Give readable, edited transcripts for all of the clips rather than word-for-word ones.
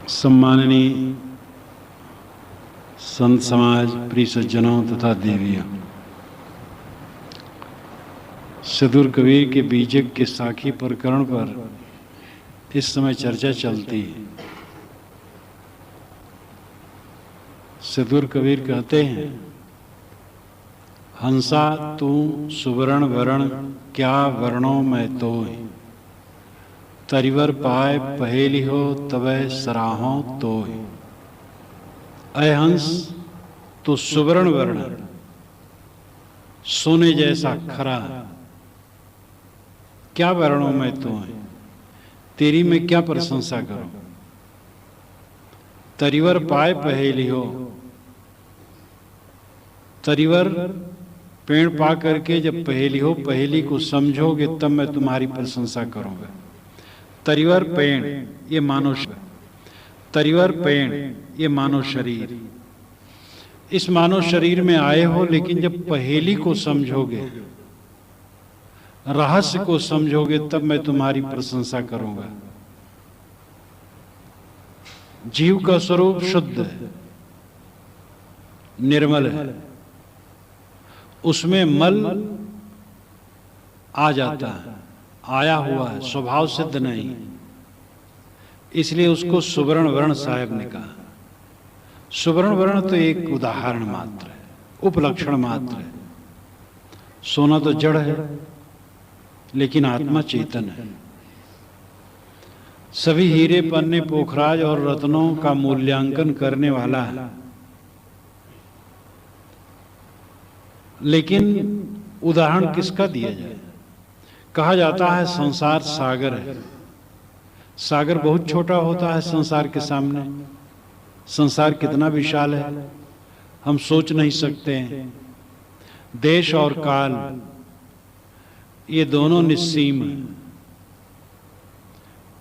सम्माननीय संत समाज, प्रिय सज्जनों तथा देवियों, सदगुरु कबीर के बीजक के साखी प्रकरण पर इस समय चर्चा चलती है। सदगुरु कबीर कहते हैं, हंसा तू सुवर्ण वर्ण क्या वर्णों में तोय, तरिवर पाए पहेली हो तबै सराहों तोय। अय हंस तो सुवर्ण वर्ण, सोने जैसा खरा, क्या वर्णों में तो है, तेरी मैं क्या प्रशंसा करूं। तरिवर पाए पहेली हो, तरिवर पेड़ पा करके जब पहेली हो, पहेली को समझोगे तब मैं तुम्हारी प्रशंसा करूंगा। तरिवर पेड़ ये मानव, तरिवर पेड़ ये मानव शरीर, इस मानव शरीर में आए हो, लेकिन जब पहेली को समझोगे, रहस्य को समझोगे तब मैं तुम्हारी प्रशंसा करूंगा। जीव का स्वरूप शुद्ध है, निर्मल है, उसमें मल आ जाता है, आया हुआ है, स्वभाव सिद्ध नहीं, इसलिए उसको सुवर्ण वर्ण साहब ने कहा। सुवर्ण वर्ण तो एक उदाहरण मात्र है, उपलक्षण मात्र है। सोना तो जड़ है, लेकिन आत्मा चेतन है। सभी हीरे पन्ने पोखराज और रत्नों का मूल्यांकन करने वाला है, लेकिन उदाहरण किसका दिया जाए। कहा जाता है संसार सागर है। सागर बहुत छोटा होता है संसार के सामने। संसार कितना विशाल है, हम सोच नहीं सकते हैं। देश और काल ये दोनों निस्सीम हैं।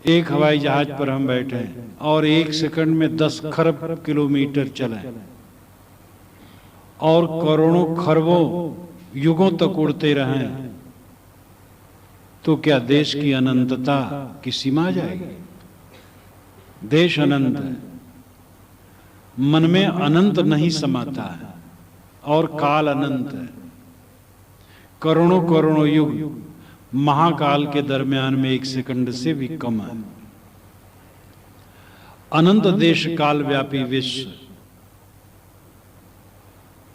एक हवाई जहाज पर हम बैठे हैं और एक सेकंड में 10 खरब किलोमीटर चले और करोड़ों खरबों युगों तक उड़ते रहें, तो क्या देश की अनंतता की सीमा जाएगी? देश अनंत है, मन में अनंत नहीं समाता है, और काल अनंत है। करोड़ों करोड़ों युग महाकाल के दरमियान में एक सेकंड से भी कम है। अनंत देश काल व्यापी विश्व।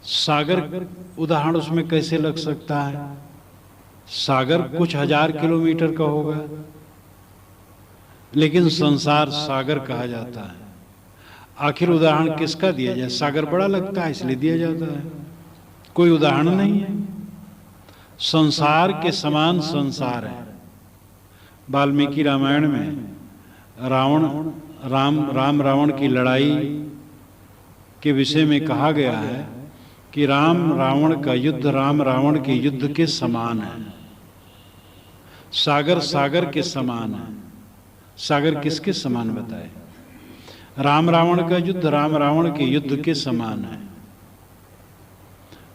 सागर उदाहरण उसमें कैसे लग सकता है? सागर कुछ हजार किलोमीटर का होगा, लेकिन संसार सागर कहा जाता है। आखिर उदाहरण किसका दिया जाए? सागर बड़ा लगता है इसलिए दिया जाता है, कोई उदाहरण नहीं है। संसार के समान संसार है। वाल्मीकि रामायण में राम रावण की लड़ाई के विषय में कहा गया है कि राम रावण का युद्ध राम रावण के युद्ध के समान है। सागर सागर के समान है। सागर किसके समान बताए? राम रावण का युद्ध राम रावण के युद्ध के समान है।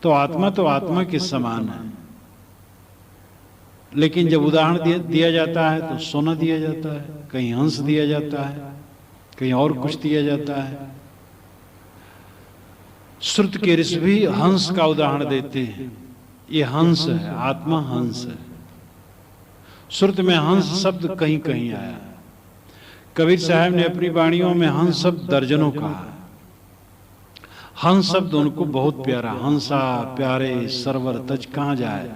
तो आत्मा के समान है, लेकिन जब उदाहरण दिया जाता है तो सोना दिया जाता है, कहीं हंस दिया जाता है, कहीं और कुछ दिया जाता है। श्रुत के ऋषि भी हंस का उदाहरण देते हैं। ये हंस है, आत्मा हंस है। श्रुत में हंस शब्द कहीं कहीं आया। कबीर साहब ने अपनी वाणियों में हंस शब्द दर्जनों कहा। हंस शब्द उनको बहुत प्यारा। हंसा प्यारे सरवर तज कहाँ जाए,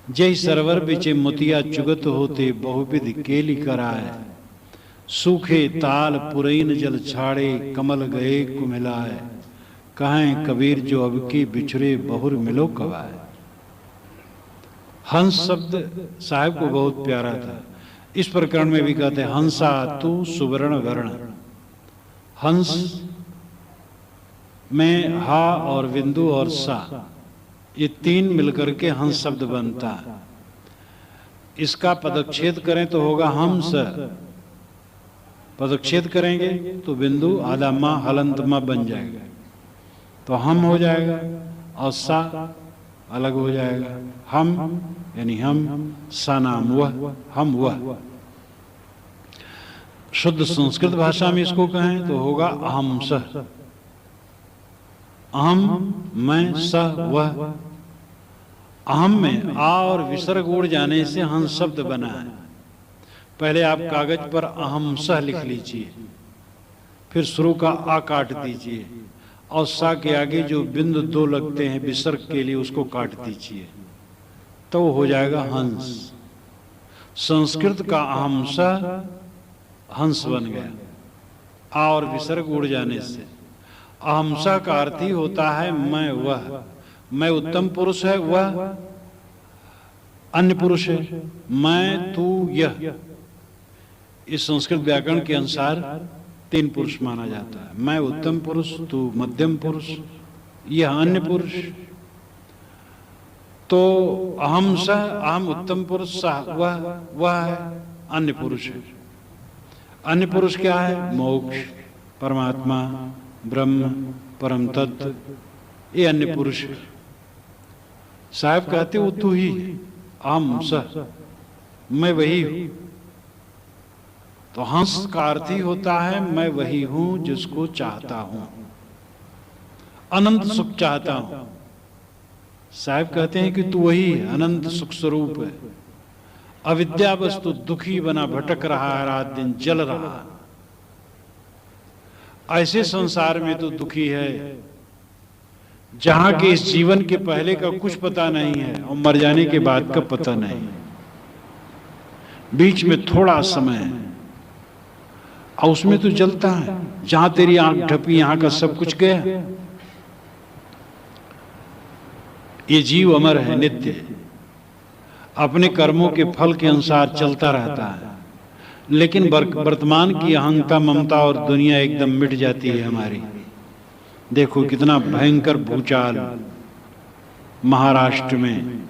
जय सरवर बिचे मोतिया चुगत होते बहुविध केली कराए। सूखे ताल पुरैन जल छाड़े कमल गए कुमिलाए। कहें कबीर जो अब की बिछुरे बहुर मिलो कवाए। हंस शब्द साहब को बहुत प्यारा था। इस प्रकरण में भी कहते हैं, हंसा तू सुवर्ण वर्ण। हंस में हा और बिंदु और सा, ये तीन मिलकर के हंस शब्द बनता है। इसका पदच्छेद करें तो होगा हंस। पदच्छेद करेंगे तो बिंदु आधा माँ हलंत माँ बन जाएगा, तो हम हो जाएगा, और सा अलग हो जाएगा। हम यानी हम, सा नाम वह, हम वह। शुद्ध संस्कृत भाषा में इसको कहें तो होगा अहम सह। अहम मैं, सह वह। अहम में आ और विसर्ग उड़ जाने से हंस शब्द बना है। पहले आप कागज पर अहम सह लिख लीजिए, फिर शुरू का आ काट दीजिए और सा के आगे जो बिंदु दो लगते हैं विसर्ग के लिए उसको काट दीजिए, तो हो जाएगा हंस। संस्कृत का अहम सह हंस बन गया, आ और विसर्ग उड़ जाने से। अहमसा का अर्थ ही होता है मैं वह। मैं उत्तम पुरुष है, वह अन्य पुरुष है। मैं तू यह, इस संस्कृत व्याकरण के अनुसार तीन पुरुष माना जाता है। मैं उत्तम पुरुष, तू मध्यम पुरुष, यह अन्य पुरुष। तो अहम सह, अहम उत्तम पुरुष, सह वह है अन्य पुरुष है। अन्य पुरुष क्या है? मोक्ष, परमात्मा, ब्रह्म, परम तत्व, ये अन्य पुरुष है। साहब कहते वो तू ही, अहम सह, मैं वही हूं। तो हंस का अर्थ ही होता है मैं वही हूं जिसको चाहता हूं, अनंत सुख चाहता हूं। साहब कहते हैं कि तू वही है, अनंत सुख स्वरूप है। अविद्या वस्तु दुखी बना भटक रहा है, रात दिन जल रहा है। ऐसे संसार में तो दुखी है जहां के इस जीवन के पहले का कुछ पता नहीं है और मर जाने के बाद का पता नहीं, बीच में थोड़ा समय है और उसमें तो जलता है। जहां तेरी आंख ढपी यहां का सब कुछ गया। ये जीव अमर है, नित्य, अपने कर्मों के फल के अनुसार चलता रहता है। लेकिन वर्तमान की अहंता, ममता और दुनिया एकदम मिट जाती है हमारी। देखो कितना भयंकर भूचाल महाराष्ट्र में,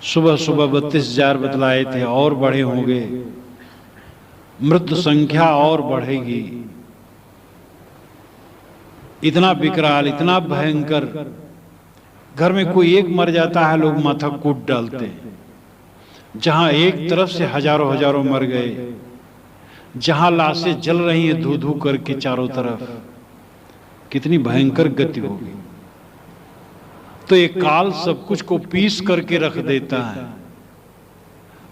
सुबह सुबह 32,000 बतलाए थे, और बढ़े होंगे। मृत्यु संख्या और बढ़ेगी। इतना विकराल, इतना भयंकर। घर में कोई एक मर जाता है, लोग माथा कूट डालते हैं। जहां एक तरफ से हजारों हजारों मर गए, जहां लाशें जल रही हैं धू धू करके चारों तरफ, कितनी भयंकर गति होगी। तो ये काल सब कुछ को पीस करके रख देता है।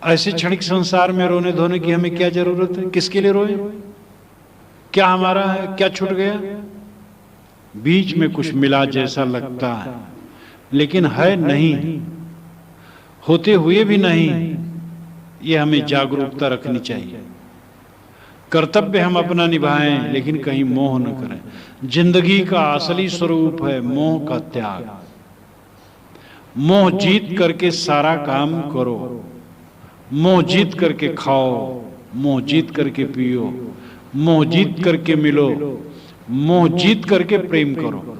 ऐसे क्षणिक संसार में रोने धोने की हमें क्या जरूरत है? किसके लिए रोए? क्या हमारा है? क्या छूट गया? बीच में कुछ मिला जैसा लगता है, लेकिन है नहीं, होते हुए भी नहीं। ये हमें जागरूकता रखनी चाहिए। कर्तव्य हम अपना निभाएं, लेकिन कहीं मोह न करें। जिंदगी का असली स्वरूप है मोह का त्याग। मोह जीत करके सारा काम करो, मोह जीत करके खाओ, मोह जीत करके पियो, मोह जीत करके मिलो, मोह जीत करके प्रेम करो।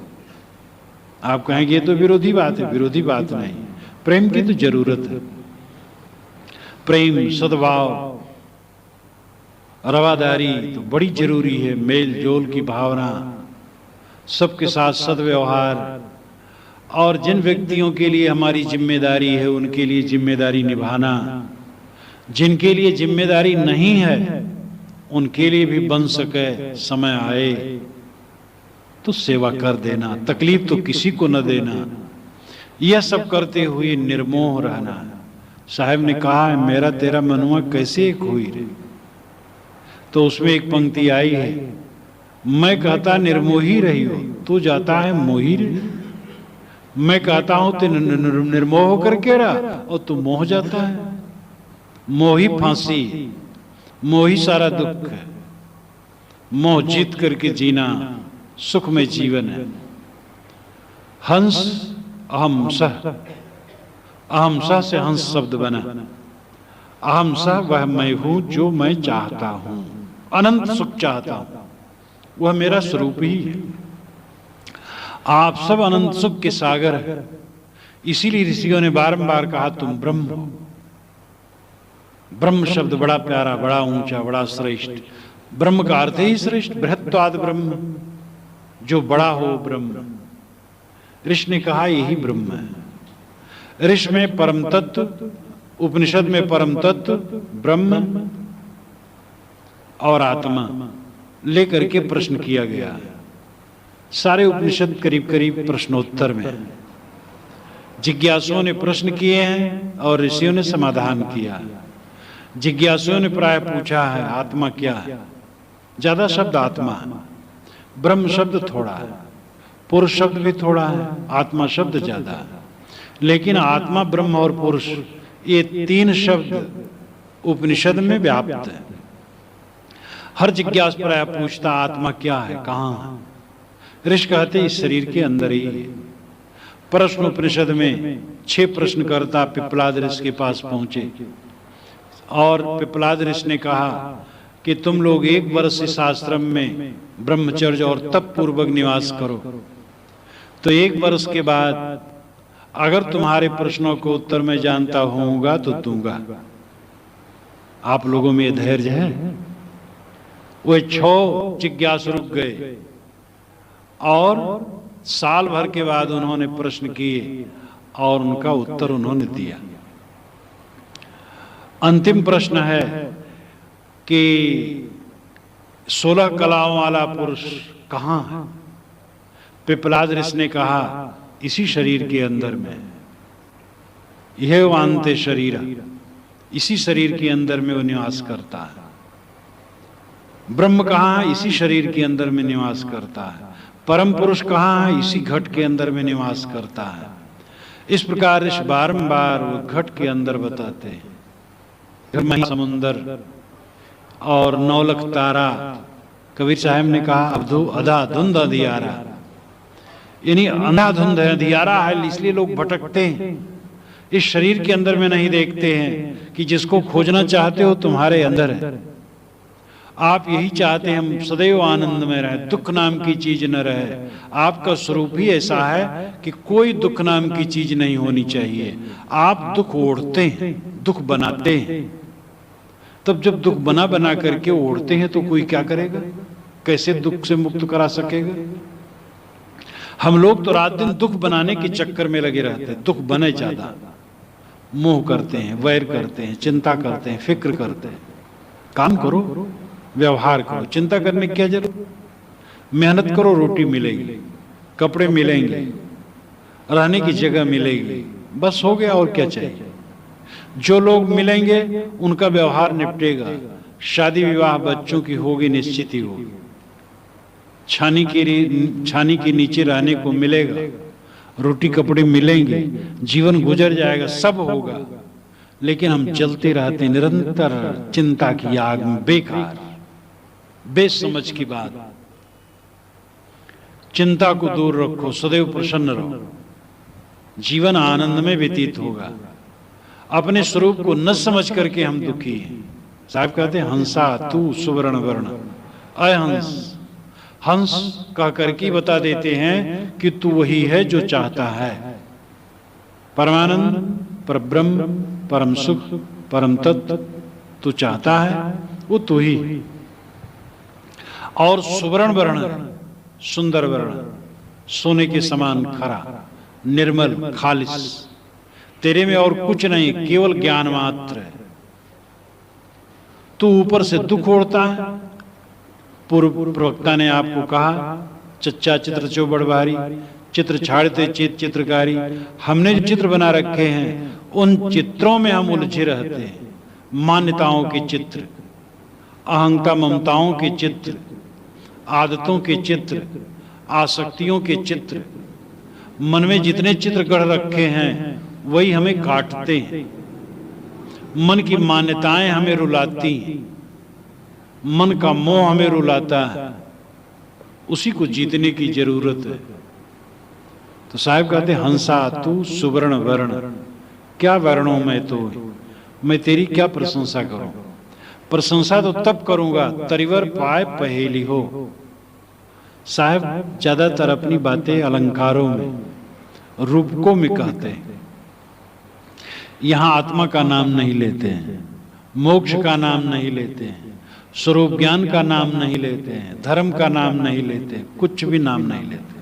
आप कहेंगे ये तो विरोधी बात है। विरोधी बात नहीं, प्रेम की तो जरूरत है। प्रेम, सद्भाव, रवादारी तो बड़ी जरूरी है। मेल जोल की भावना, सबके साथ सद्व्यवहार, और जिन व्यक्तियों के लिए हमारी जिम्मेदारी है उनके लिए जिम्मेदारी निभाना। जिनके लिए जिम्मेदारी नहीं है उनके लिए भी बन सके, समय आए तो सेवा कर देना, तकलीफ तो किसी को न देना। यह सब करते हुए निर्मोह रहना। साहब ने कहा है मेरा तेरा मनुआ कैसे एक हुई रे। तो उसमें एक पंक्ति आई है, मैं कहता निर्मोही रही हो, तू जाता है मोही रे। मैं कहता हूं तू निर्मोह होकर के रहा और तू मोह जाता है। मोही फांसी, मोही सारा दुख है। मोह जीत करके जीना सुख में जीवन है। हंस अहमसह, अहमसह से हंस शब्द बना। अहमसह वह मैं हूं जो मैं चाहता हूं, अनंत सुख चाहता हूं, वह मेरा स्वरूप ही है। आप सब अनंत सुख के सागर है। इसीलिए ऋषियों ने बारंबार कहा तुम ब्रह्म हो। ब्रह्म शब्द बड़ा प्यारा, बड़ा ऊंचा, बड़ा श्रेष्ठ। ब्रह्म का अर्थ ही श्रेष्ठ, बृहत्वाद ब्रह्म, जो बड़ा हो ब्रह्म। ऋषि ने कहा यही ब्रह्म है। ऋषि में परम तत्व, उपनिषद में परम तत्व ब्रह्म, और आत्मा लेकर के प्रश्न किया गया। सारे उपनिषद करीब करीब प्रश्नोत्तर में जिज्ञासुओं ने प्रश्न किए हैं और ऋषियों ने समाधान किया। जिज्ञासुओं ने प्राय पूछा है आत्मा क्या है, ज्यादा शब्द आत्मा है, ब्रह्म शब्द थोड़ा है, पुरुष शब्द भी थोड़ा है, आत्मा शब्द ज्यादा है। लेकिन आत्मा, ब्रह्म और पुरुष ये तीन शब्द उपनिषद में व्याप्त है। हर जिज्ञासु प्राय पूछता आत्मा क्या है, कहाँ है। ऋषि कहते इस शरीर के अंदर ही है। प्रश्न उपनिषद में 6 प्रश्नकर्ता पिप्पलाद ऋषि के पास पहुंचे और पिप्पलाद ऋषि ने कहा कि तुम लोग 1 वर्ष इस आश्रम में ब्रह्मचर्य और तप पूर्वक निवास करो, तो 1 वर्ष के बाद अगर तुम्हारे प्रश्नों को उत्तर मैं जानता होऊंगा तो दूंगा। आप लोगों में धैर्य है? वो 6 जिज्ञासु रुक गए और साल भर के बाद उन्होंने प्रश्न किए और उनका उत्तर उन्होंने दिया। अंतिम प्रश्न है कि 16 कलाओं वाला पुरुष कहाँ है? पिप्पलाद ऋषि ने कहा इसी शरीर के अंदर में, यह वांते शरीर, इसी शरीर के अंदर में वो निवास करता है। ब्रह्म कहाँ है? इसी शरीर के अंदर में निवास करता है। परम पुरुष कहाँ है? इसी घट के अंदर में निवास करता है। इस प्रकार इस बारंबार वो घट के अंदर बताते हैं। समुंदर और 9 लाख तारा, कबीर साहब ने कहा अधा धुंध अंधियारा, यानी अंधाधुंध है, अंधियारा है, इसलिए लोग भटकते हैं। इस शरीर के अंदर में नहीं देखते हैं कि जिसको खोजना चाहते हो तुम्हारे अंदर है। आप यही चाहते हैं हम सदैव आनंद में रहे, दुख नाम की चीज न रहे। आपका स्वरूप ही ऐसा है कि कोई दुख नाम की चीज नहीं होनी चाहिए। आप दुख ओढ़ते हैं, दुख बनाते हैं। तब जब दुख बना बना करके ओढ़ते हैं तो कोई क्या करेगा? कैसे दुख से मुक्त करा सकेगा? हम लोग तो रात दिन दुख बनाने के चक्कर में लगे रहते हैं। दुख बने ज्यादा, मोह करते हैं, वैर करते हैं, चिंता करते हैं, फिक्र करते हैं। काम करो, व्यवहार करो, चिंता करने की क्या जरूरत? मेहनत करो, रोटी मिलेगी, कपड़े मिलेंगे, रहने की जगह मिलेगी, बस हो गया। और क्या चाहिए? जो लोग मिलेंगे उनका व्यवहार निपटेगा। शादी विवाह बच्चों की होगी, निश्चित ही होगी। छानी के नीचे रहने को मिलेगा, रोटी कपड़े मिलेंगे, जीवन गुजर जाएगा, सब होगा। लेकिन हम चलते रहते निरंतर चिंता की आग में, बेकार बेसमझ की बात। चिंता को दूर रखो, सदैव प्रसन्न रहो, जीवन आनंद में व्यतीत होगा। अपने स्वरूप को न समझ करके हम दुखी हैं। साहब कहते हैं हंसा तू सुवर्ण वर्ण, अय हंस। हंस कह करके बता देते हैं कि तू वही है जो चाहता है। परमानंद, परब्रह्म, परम सुख, परम तत्व तू चाहता है, वो तू ही। और सुवर्ण वर्ण, सुंदर वर्ण, सोने के समान खरा, निर्मल, खालिस, तेरे में और कुछ नहीं, केवल ज्ञान मात्र है। तू ऊपर से दुख ओढ़ता है। पूर्व प्रवक्ता ने आपको कहा चच्चा चित्र चौबड़ बारी, चित्र छाड़ते चित चित्रकारी। हमने जो चित्र बना रखे हैं उन चित्रों में हम उलझे रहते हैं। मान्यताओं के चित्र, अहंता ममताओं के चित्र, आदतों के चित्र, आसक्तियों के चित्र, मन में जितने चित्र गढ़ रखे हैं वही हमें काटते हैं। मन की मान्यताएं हमें रुलाती हैं, मन का मोह हमें रुलाता है। उसी को जीतने की जरूरत है। तो साहब कहते हंसा तू सुवर्ण वर्ण, क्या वर्णों में तो मैं तेरी क्या प्रशंसा करूं? प्रशंसा तो तब करूंगा तरिवर पाए पहेली हो। साहब ज्यादातर अपनी बातें अलंकारों में, रूपकों में कहते हैं। यहां आत्मा का नाम नहीं लेते हैं, मोक्ष का नाम नहीं लेते हैं, स्वरूप ज्ञान का नाम नहीं लेते हैं, धर्म का नाम नहीं लेते, कुछ भी नाम नहीं लेते।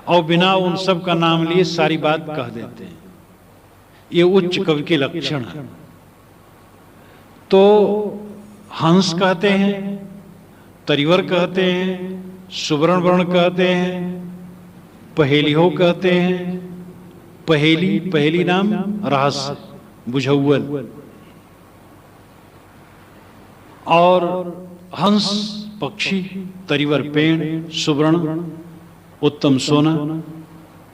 और बिना उन सब का नाम लिए सारी बात कह देते हैं। ये उच्च कवि के लक्षण है। तो हंस कहते हैं तरिवर कहते हैं, सुवर्ण वर्ण कहते हैं, पहेलिहो कहते हैं। पहेली, पहेली नाम रहस्य, बुझौल। और हंस पक्षी, तरिवर पेड़, सुवर्ण उत्तम सोना,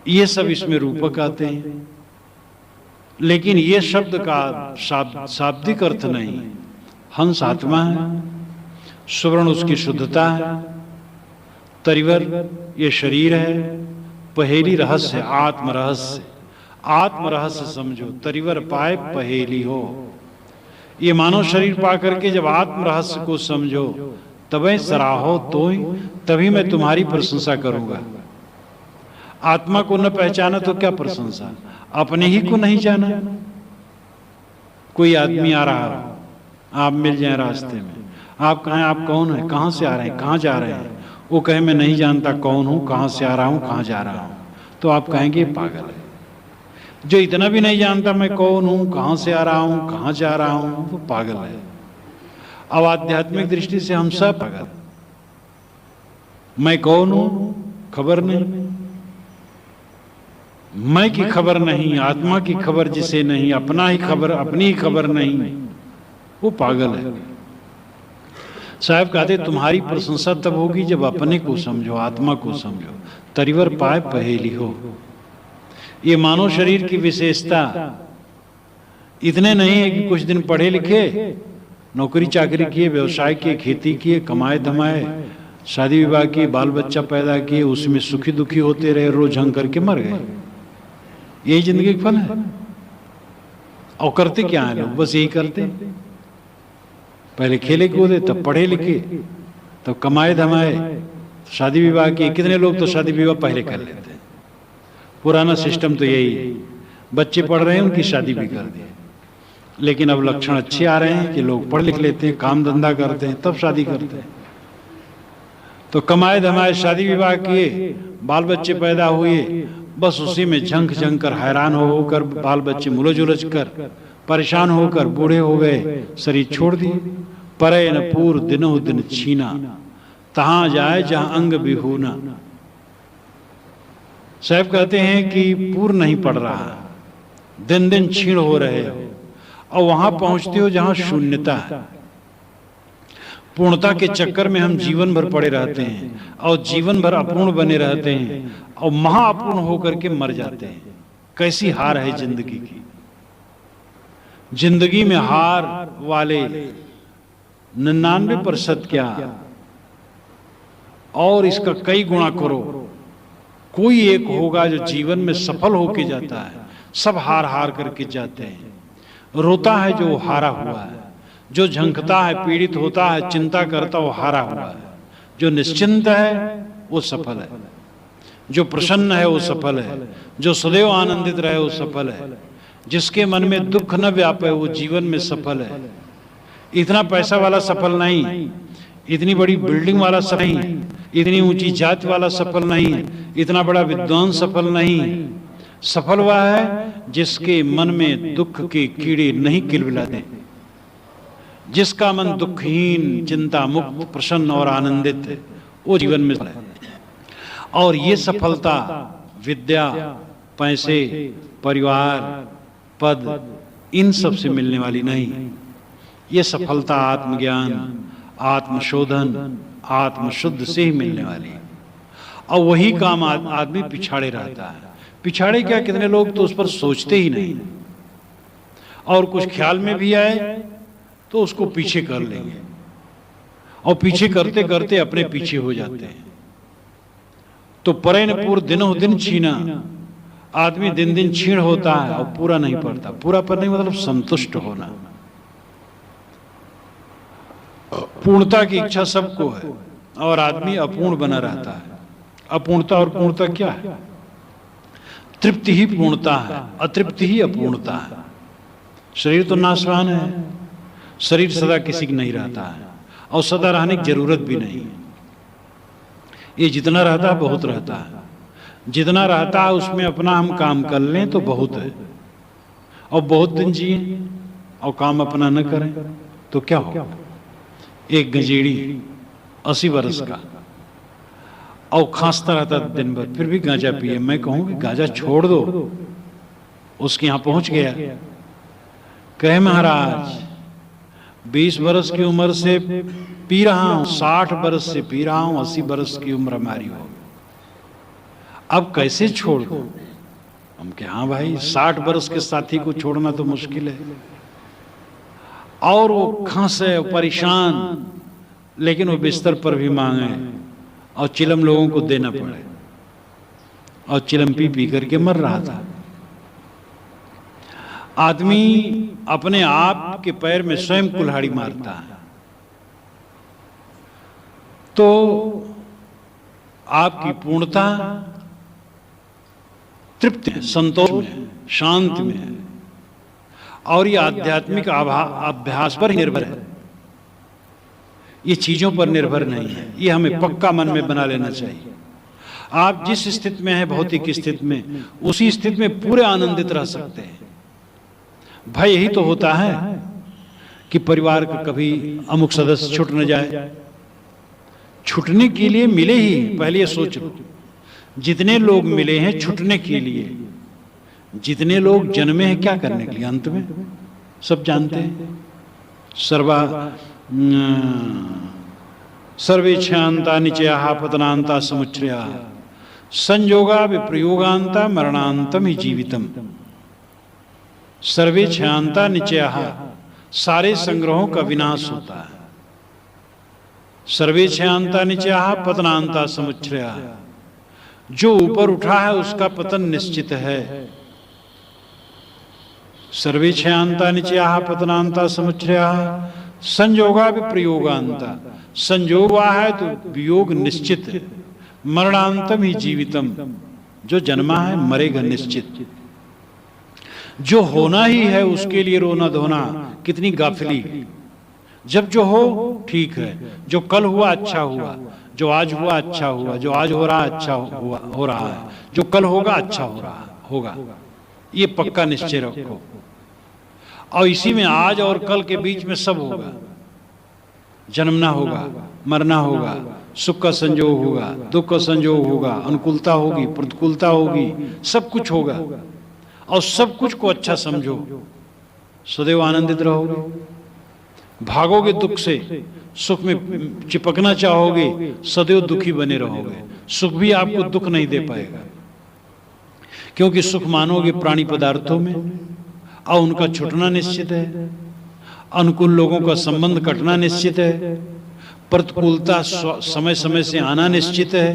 ये सब इसमें रूपक आते हैं। लेकिन ये शब्द का शाब्दिक अर्थ नहीं। हंस आत्मा है, सुवर्ण उसकी शुद्धता है, तरिवर ये शरीर है, पहेली रहस्य है, आत्म रहस्य। आत्म रहस्य समझो, तरिवर पाए पहेली हो। ये मानव शरीर पा करके जब आत्म रहस्य को समझो तबे सराहो तो तभी मैं तुम्हारी प्रशंसा करूंगा। आत्मा को न पहचाना तो क्या प्रशंसा, अपने ही को नहीं जाना। कोई आदमी आ रहा हो, आप मिल जाए रास्ते में, आप कहें आप कौन है, कहां से आ रहे हैं, कहां जा रहे हैं, वो कहे मैं नहीं जानता कौन हूं, कहां से आ रहा हूं, कहां जा रहा हूं, तो आप कहेंगे पागल है। जो इतना भी नहीं जानता मैं कौन हूं, कहां से आ रहा हूं, कहां जा रहा हूं, वो पागल है। अब आध्यात्मिक दृष्टि से हम सब पागल। मैं कौन हूं खबर नहीं, मैं की खबर नहीं, आत्मा की खबर जिसे नहीं, अपना ही खबर, अपनी ही खबर नहीं, वो पागल है। साहब कहते तुम्हारी प्रशंसा तब होगी जब अपने को समझो, आत्मा को समझो। तरिवर पाए पहेली हो। ये मानव शरीर की विशेषता इतने नहीं है कि कुछ दिन पढ़े लिखे, नौकरी चाकरी किए, व्यवसाय किए, खेती किए, कमाए धमाए, शादी विवाह किए, बाल बच्चा पैदा किए, उसमें सुखी दुखी होते रहे, रोज झंग करके मर गए। यही जिंदगी का फल है। और करते क्या है लोग, बस यही करते। पहले खेले कूदे, तब पढ़े लिखे, तब कमाए धमाए, शादी विवाह किए। कितने लोग तो शादी विवाह पहले कर लेते हैं। पुराना सिस्टम तो यही है, बच्चे पढ़ रहे हैं उनकी शादी भी कर दी। लेकिन अब लक्षण अच्छे आ रहे हैं कि लोग पढ़ लिख लेते हैं, काम धंधा करते हैं, तब शादी करते हैं। तो कमाए धमाए, शादी विवाह किए, बाल बच्चे पैदा हुए, बस उसी में झंक झंक कर, हैरान होकर, बाल बच्चे मुलझ उलझ कर, परेशान होकर बूढ़े हो गए, शरीर छोड़ दिए। परे न पूर दिनों दिन छीना, तहां जाए जहां अंग बिहूना। साहब कहते हैं कि पूर नहीं पड़ रहा, दिन दिन छीण हो रहे हो, और वहां पहुंचते हो जहां शून्यता है। पूर्णता के चक्कर में हम जीवन भर पड़े रहते हैं, और जीवन भर अपूर्ण बने रहते हैं, और महाअपूर्ण होकर के मर जाते हैं। कैसी हार है जिंदगी की। जिंदगी में हार वाले 99% क्या, और इसका कई गुणा करो, कोई एक होगा जो जीवन में सफल होके जाता है। सब हार हार करके जाते हैं। रोता है जो हारा हुआ है, जो झंकता है, पीड़ित होता है, चिंता करता, वो हारा हुआ है। जो निश्चिंत है वो सफल है, जो प्रसन्न है वो सफल है, जो सदैव आनंदित रहे वो सफल है, जिसके मन में दुख न व्यापे वो जीवन में सफल है। इतना पैसा वाला सफल नहीं, इतनी बड़ी बिल्डिंग वाला सफल नहीं, इतनी ऊंची जाति वाला सफल नहीं, इतना बड़ा विद्वान सफल नहीं। सफल वह है जिसके मन में दुख के कीड़े नहीं किलबिलाते, जिसका मन दुखहीन, चिंता मुक्त, प्रसन्न और आनंदित है, वो जीवन में है। और ये सफलता विद्या, पैसे, परिवार, पद, इन सब से मिलने वाली नहीं। ये सफलता आत्मज्ञान, आत्मशोधन, आत्मशुद्ध से ही मिलने वाली। और वही काम आदमी पिछाड़े रहता है। पिछाड़े क्या, कितने लोग तो उस पर सोचते ही नहीं, और कुछ ख्याल में भी आए तो उसको पीछे कर लेंगे, और पीछे करते करते अपने पीछे हो जाते हैं। तो परे न पूर दिनों दिन छीना, आदमी दिन दिन छीण होता है और पूरा नहीं पड़ता। पूरा पर नहीं मतलब संतुष्ट होना। पूर्णता की इच्छा सबको है, और आदमी अपूर्ण बना रहता है। अपूर्णता और पूर्णता क्या है? तृप्ति ही पूर्णता है, अतृप्ति ही अपूर्णता है। शरीर तो नाशवान है, शरीर सदा किसी की नहीं रहता है, और सदा रहने की जरूरत भी नहीं है। ये जितना रहता है बहुत रहता है, जितना रहता है उसमें अपना हम काम कर लें तो बहुत है, और बहुत दिन जिए और काम अपना न करें तो क्या हो? एक गजेड़ी 80 वर्ष का, और खांसता रहता दिन भर, फिर भी गांजा पिए। मैं कहूं कि गांजा छोड़ दो। उसके यहां पहुंच गया, कहे महाराज 20 वर्ष की उम्र से पी रहा हूं, 60 वर्ष से पी रहा हूं, 80 वर्ष की उम्र हमारी हो, अब कैसे छोड़ दो? हम कहे हाँ भाई, 60 वर्ष के साथी को छोड़ना तो मुश्किल है। और वो खांसे, परेशान, लेकिन वो बिस्तर पर भी मांगे और चिलम लोगों को देना पड़े, और चिलम पी पी करके मर रहा था। आदमी अपने आप के पैर में स्वयं कुल्हाड़ी मारता है। तो आपकी पूर्णता तृप्ति है, संतोष में, शांति में है, और ये आध्यात्मिक अभ्यास पर निर्भर है, ये चीजों पर निर्भर नहीं है। ये हमें पक्का मन में बना लेना चाहिए। आप जिस स्थिति में हैं, भौतिक स्थिति में, उसी स्थिति में पूरे आनंदित रह सकते हैं। भय यही तो होता है कि परिवार का कभी अमुक सदस्य छूट न जाए। छूटने के लिए मिले ही, पहले ये सोच लो, जितने लोग मिले हैं छूटने के लिए, जितने लोग जन्मे हैं क्या करने के लिए, अंत में सब जानते हैं। सर्वेच्छांता निचया पतनांता समुच्चया संयोगा विप्रयोगांता मरणांतम ही जीवितम। सर्वेच्छांता निचया, सारे संग्रहों का विनाश होता है। सर्वेच्छांता निचया पतनांता समुच्चया, जो ऊपर उठा है उसका पतन निश्चित है। सर्वेच्छांता निचया पतनांता समुच्चया संयोगा विप्रयोगांता, संयोग हुआ है तो वियोग निश्चित है। मरणांतम ही जीवितम, जो जन्मा है मरेगा निश्चित। जो होना ही है उसके लिए रोना धोना कितनी गाफिली। जब जो हो ठीक है, जो कल हुआ अच्छा हुआ, जो आज हुआ अच्छा हुआ, जो आज हो रहा अच्छा हो रहा है, जो कल होगा अच्छा होगा। ये पक्का निश्चय रखो, और इसी में आज और कल के बीच में सब होगा। जन्मना होगा, मरना होगा, सुख का संयोग होगा, दुख का संयोग होगा, अनुकूलता होगी, प्रतिकूलता होगी, सब कुछ होगा। और सब कुछ को अच्छा समझो, सदैव आनंदित रहोगे। भागोगे दुख से, सुख में चिपकना चाहोगे, सदैव दुखी बने रहोगे। सुख भी आपको दुख नहीं दे पाएगा, क्योंकि सुख मानोगे प्राणी पदार्थों में, और उनका छूटना निश्चित है। अनुकूल लोगों का संबंध कटना निश्चित है। प्रतिकूलता समय समय से आना निश्चित है।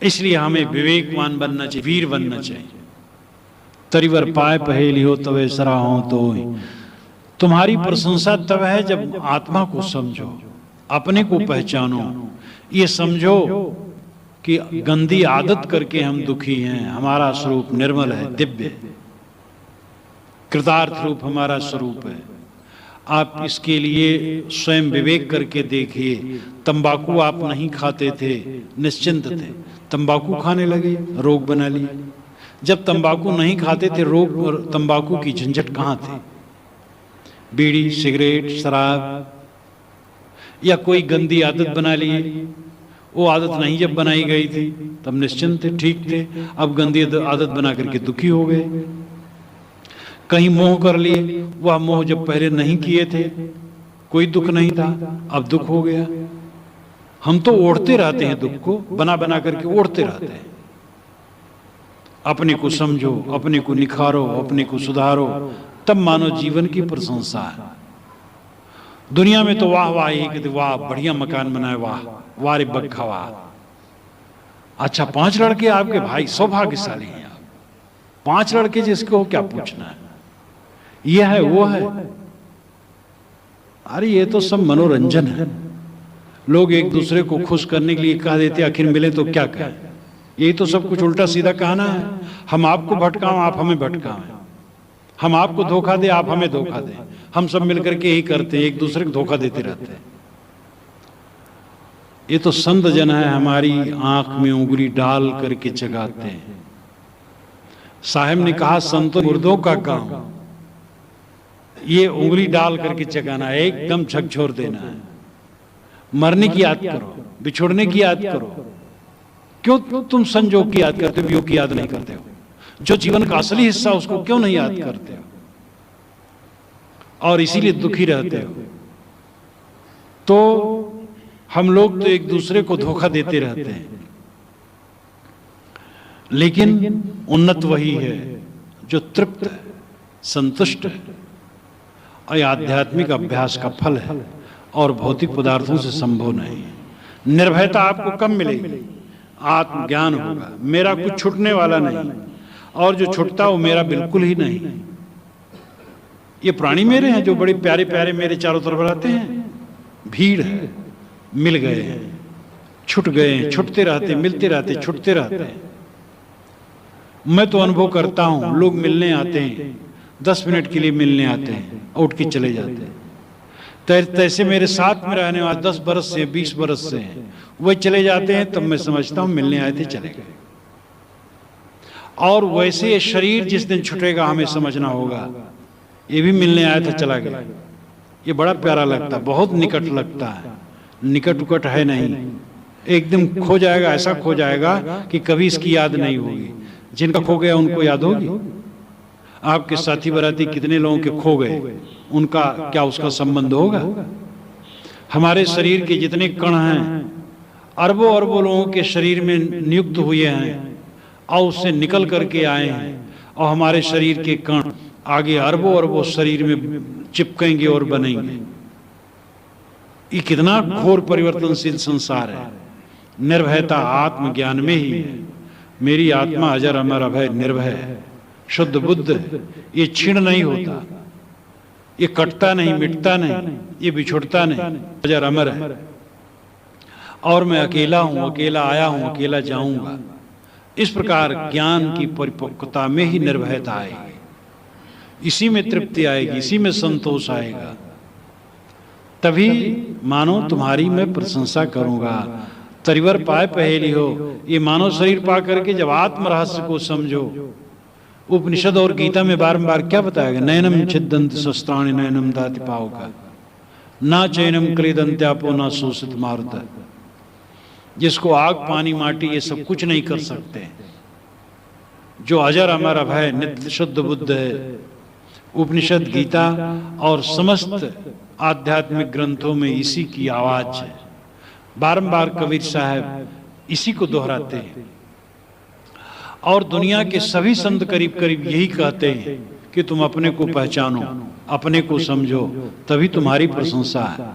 इसलिए हमें विवेकवान बनना चाहिए, वीर बनना चाहिए। तरिवर पाए पहेली हो तवे सरा हो तो तुम्हारी प्रशंसा तब है जब आत्मा को समझो, अपने को पहचानो, ये समझो कि गंदी आदत करके हम दुखी हैं, हमारा स्वरूप निर्मल है, दिव्य है, कृतार्थ रूप हमारा स्वरूप है। आप इसके लिए स्वयं विवेक करके देखिए। तंबाकू आप नहीं खाते थे, निश्चिंत थे, तंबाकू खाने लगे, रोग बना लिए। जब तंबाकू नहीं खाते थे, रोग और तंबाकू की झंझट कहाँ थे? बीड़ी, सिगरेट, शराब या कोई गंदी आदत बना लिए। वो आदत नहीं जब बनाई गई थी तब निश्चिंत थे, ठीक थे। अब गंदी आदत बना करके दुखी हो गए। कहीं मोह कर लिए, वह मोह जब पहले नहीं किए थे कोई दुख नहीं था, अब दुख हो गया। हम तो ओढ़ते रहते हैं, दुख को बना बना करके ओढ़ते रहते हैं। अपने को समझो, अपने को निखारो, अपने को सुधारो, तब मानो जीवन की प्रशंसा है। दुनिया में तो वाह वाह ही कहते, वाह बढ़िया मकान बनाए, वाह वाह रे बग्घा वाह। अच्छा 5 लड़के आपके भाई, सौभाग्यशाली हैं आप। 5 लड़के जिसको क्या पूछना है, ये है वो है। अरे ये तो सब मनोरंजन है। लोग एक दूसरे को खुश करने के लिए कह देते, आखिर मिले तो क्या कहें। यही तो सब कुछ उल्टा सीधा कहना है। हम आपको भटकाएं, आप हमें भटकाएं। हम आपको धोखा दे, आप हमें धोखा दें। हम सब मिलकर के यही करते हैं, एक दूसरे को धोखा देते रहते हैं। ये तो संत जन है, हमारी आंख में उंगली डाल करके जगाते हैं। साहब ने कहा संतों मुर्दों का काम ये उंगली डाल करके जगाना है, एकदम झकझोर देना है। मरने की याद करो, बिछुड़ने की याद करो। क्यों तुम संजोग की याद करते हो, वियोग की याद नहीं करते हो? जो जीवन का असली हिस्सा उसको क्यों नहीं याद करते हो? और इसीलिए दुखी रहते हो। तो हम लोग तो एक दूसरे को धोखा देते रहते हैं, लेकिन उन्नत वही है जो तृप्त है, संतुष्ट है और आध्यात्मिक अभ्यास का फल है और भौतिक पदार्थों से संभव नहीं है। निर्भयता आपको कब मिलेगी? आत्मज्ञान होगा। मेरा कुछ छूटने वाला नहीं, और जो छूटता वो मेरा बिल्कुल ही नहीं। ये प्राणी मेरे हैं जो बड़े प्यारे प्यारे मेरे चारों तरफ रहते हैं, भीड़ है, मिल गए हैं, छूट गए हैं, छूटते रहते, मिलते रहते, छूटते रहते हैं। मैं तो अनुभव करता हूं, लोग मिलने आते हैं, 10 मिनट के लिए मिलने आते हैं, उठ के चले जाते हैं। तैसे मेरे साथ में रहने वाले 10 बरस से 20 बरस से हैं, वही चले जाते हैं, तब मैं समझता हूं मिलने आए थे, चले गए। और वैसे ये शरीर जिस दिन छूटेगा हमें समझना होगा ये भी मिलने आया था, चला गया। ये बड़ा प्यारा लगता है, बहुत निकट लगता है, निकट उकट है नहीं, एकदम खो जाएगा, ऐसा खो जाएगा कि कभी इसकी याद नहीं होगी। जिनका खो गया उनको याद होगी? आपके साथी बराती कितने लोगों के खो गए, उनका क्या उसका संबंध होगा? हमारे शरीर के जितने कण हैं, अरबों अरबों लोगों के शरीर में नियुक्त हुए हैं और उससे निकल करके आए हैं, और हमारे शरीर के कण आगे अरबों अरबों शरीर में चिपकेंगे और बनेंगे। ये कितना घोर परिवर्तनशील संसार है। निर्भयता आत्मज्ञान में ही है। मेरी आत्मा अजर अमर अभय निर्भय है, शुद्ध बुद्ध है। ये क्षीण नहीं होता, ये कटता नहीं, मिटता नहीं, ये बिछुड़ता नहीं, अजर अमर है। और मैं अकेला हूं, अकेला आया हूं, अकेला जाऊंगा। इस प्रकार ज्ञान की परिपक्वता में ही निर्भयता आएगी, इसी में तृप्ति आएगी, इसी में संतोष आएगा। तभी मानो तुम्हारी मैं प्रशंसा करूंगा। तरिवर पाए पहेली हो, ये मानव शरीर पा करके जब आत्म रहस्य को समझो। उपनिषद और गीता में बारंबार क्या बताया गया? नयनम छिदंत शस्त्राणि नयनम दाति पाव का, ना चैनम क्लेदंत्यापो ना शोषित मारुत। जिसको आग पानी माटी ये सब कुछ नहीं कर सकते, जो अजर अमर अभय नित्य शुद्ध बुद्ध है। उपनिषद, गीता और समस्त आध्यात्मिक ग्रंथों में इसी की आवाज है। बारंबार कबीर साहब इसी को दोहराते हैं, और दुनिया के सभी संत करीब करीब यही कहते हैं कि तुम अपने को पहचानो, अपने को समझो, तभी तुम्हारी प्रशंसा है।